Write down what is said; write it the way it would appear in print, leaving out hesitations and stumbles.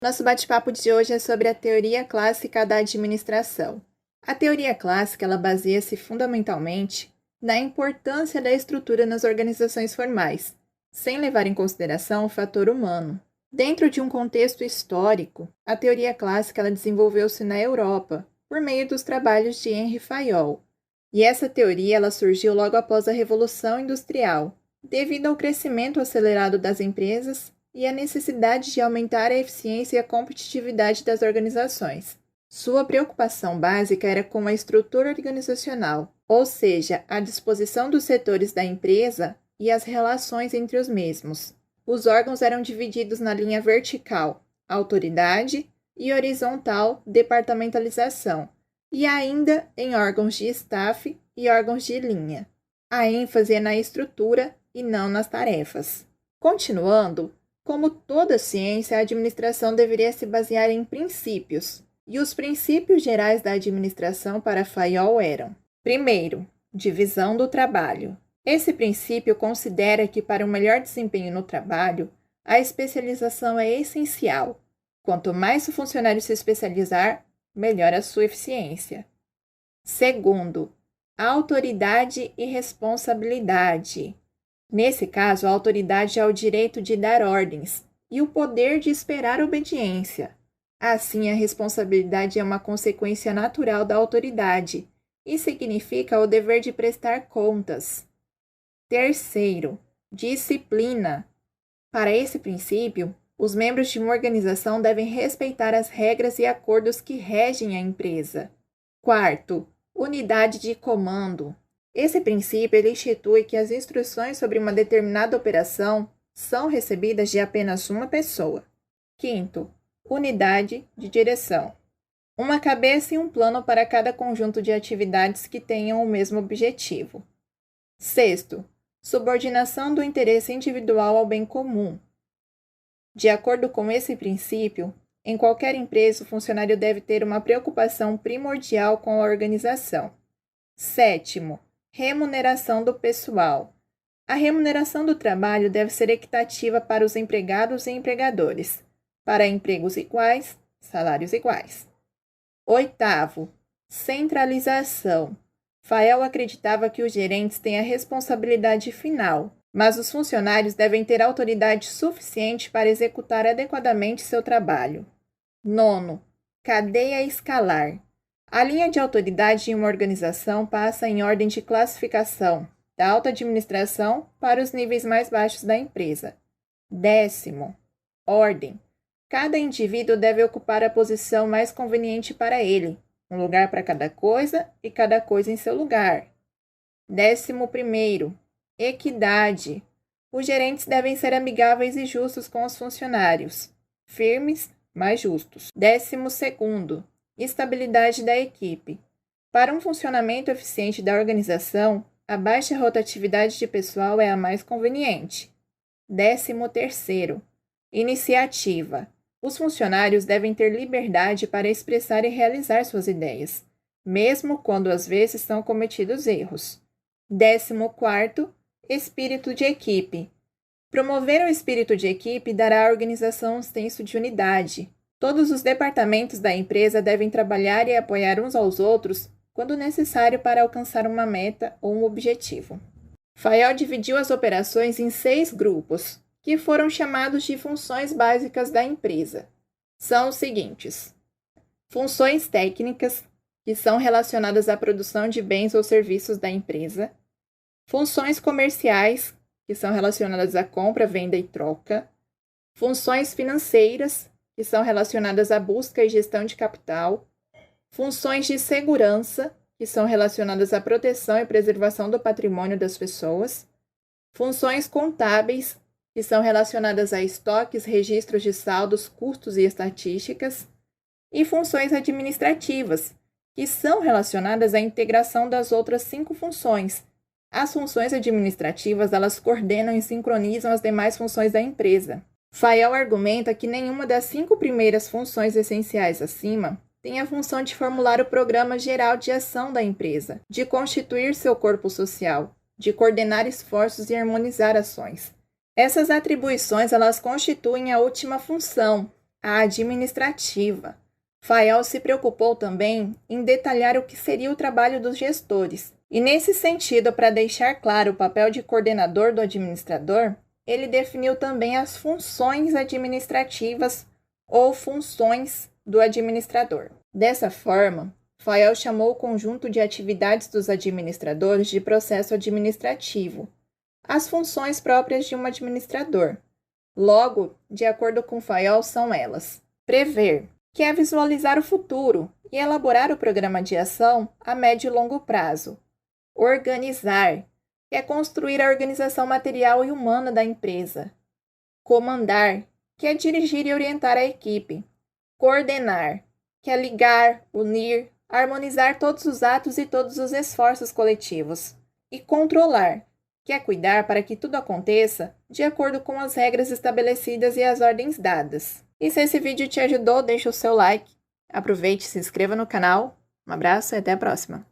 Nosso bate-papo de hoje é sobre a teoria clássica da administração. A teoria clássica ela baseia-se fundamentalmente na importância da estrutura nas organizações formais, sem levar em consideração o fator humano. Dentro de um contexto histórico, a teoria clássica ela desenvolveu-se na Europa, por meio dos trabalhos de Henri Fayol. E essa teoria ela surgiu logo após a Revolução Industrial, devido ao crescimento acelerado das empresas e a necessidade de aumentar a eficiência e a competitividade das organizações. Sua preocupação básica era com a estrutura organizacional, ou seja, a disposição dos setores da empresa e as relações entre os mesmos. Os órgãos eram divididos na linha vertical, autoridade, e horizontal, departamentalização, e ainda em órgãos de staff e órgãos de linha. A ênfase é na estrutura e não nas tarefas. Continuando, como toda ciência, a administração deveria se basear em princípios, e os princípios gerais da administração para Fayol eram: primeiro, divisão do trabalho. Esse princípio considera que para um melhor desempenho no trabalho, a especialização é essencial. Quanto mais o funcionário se especializar, melhor a sua eficiência. Segundo, autoridade e responsabilidade. Nesse caso, a autoridade é o direito de dar ordens e o poder de esperar obediência. Assim, a responsabilidade é uma consequência natural da autoridade e significa o dever de prestar contas. Terceiro, disciplina. Para esse princípio, os membros de uma organização devem respeitar as regras e acordos que regem a empresa. Quarto, unidade de comando. Esse princípio ele institui que as instruções sobre uma determinada operação são recebidas de apenas uma pessoa. Quinto, unidade de direção. Uma cabeça e um plano para cada conjunto de atividades que tenham o mesmo objetivo. Sexto, subordinação do interesse individual ao bem comum. De acordo com esse princípio, em qualquer empresa, o funcionário deve ter uma preocupação primordial com a organização. Sétimo, remuneração do pessoal. A remuneração do trabalho deve ser equitativa para os empregados e empregadores. Para empregos iguais, salários iguais. Oitavo, centralização. Fayol acreditava que os gerentes têm a responsabilidade final, mas os funcionários devem ter autoridade suficiente para executar adequadamente seu trabalho. Nono, cadeia escalar. A linha de autoridade em uma organização passa em ordem de classificação, da alta administração para os níveis mais baixos da empresa. Décimo, ordem. Cada indivíduo deve ocupar a posição mais conveniente para ele, um lugar para cada coisa e cada coisa em seu lugar. 11º, equidade. Os gerentes devem ser amigáveis e justos com os funcionários, firmes, mas justos. 12º, estabilidade da equipe. Para um funcionamento eficiente da organização, a baixa rotatividade de pessoal é a mais conveniente. 13º, iniciativa. Os funcionários devem ter liberdade para expressar e realizar suas ideias, mesmo quando às vezes são cometidos erros. 14º, espírito de equipe. Promover o espírito de equipe dará à organização um senso de unidade. Todos os departamentos da empresa devem trabalhar e apoiar uns aos outros quando necessário para alcançar uma meta ou um objetivo. Fayol dividiu as operações em 6 grupos, que foram chamados de funções básicas da empresa. São os seguintes: funções técnicas, que são relacionadas à produção de bens ou serviços da empresa; funções comerciais, que são relacionadas à compra, venda e troca; funções financeiras, que são relacionadas à busca e gestão de capital; funções de segurança, que são relacionadas à proteção e preservação do patrimônio das pessoas; funções contábeis, que são relacionadas a estoques, registros de saldos, custos e estatísticas; e funções administrativas, que são relacionadas à integração das outras 5 funções. As funções administrativas, elas coordenam e sincronizam as demais funções da empresa. Fayol argumenta que nenhuma das 5 primeiras funções essenciais acima tem a função de formular o programa geral de ação da empresa, de constituir seu corpo social, de coordenar esforços e harmonizar ações. Essas atribuições, elas constituem a última função, A administrativa. Fayol se preocupou também em detalhar o que seria o trabalho dos gestores. E nesse sentido, para deixar claro o papel de coordenador do administrador, ele definiu também as funções administrativas ou funções do administrador. Dessa forma, Fayol chamou o conjunto de atividades dos administradores de processo administrativo, as funções próprias de um administrador. Logo, de acordo com Fayol, são elas: prever, que é visualizar o futuro e elaborar o programa de ação a médio e longo prazo; organizar, que é construir a organização material e humana da empresa; comandar, que é dirigir e orientar a equipe; coordenar, que é ligar, unir, harmonizar todos os atos e todos os esforços coletivos; e controlar, que é cuidar para que tudo aconteça de acordo com as regras estabelecidas e as ordens dadas. E se esse vídeo te ajudou, deixa o seu like, aproveite e se inscreva no canal. Um abraço e até a próxima!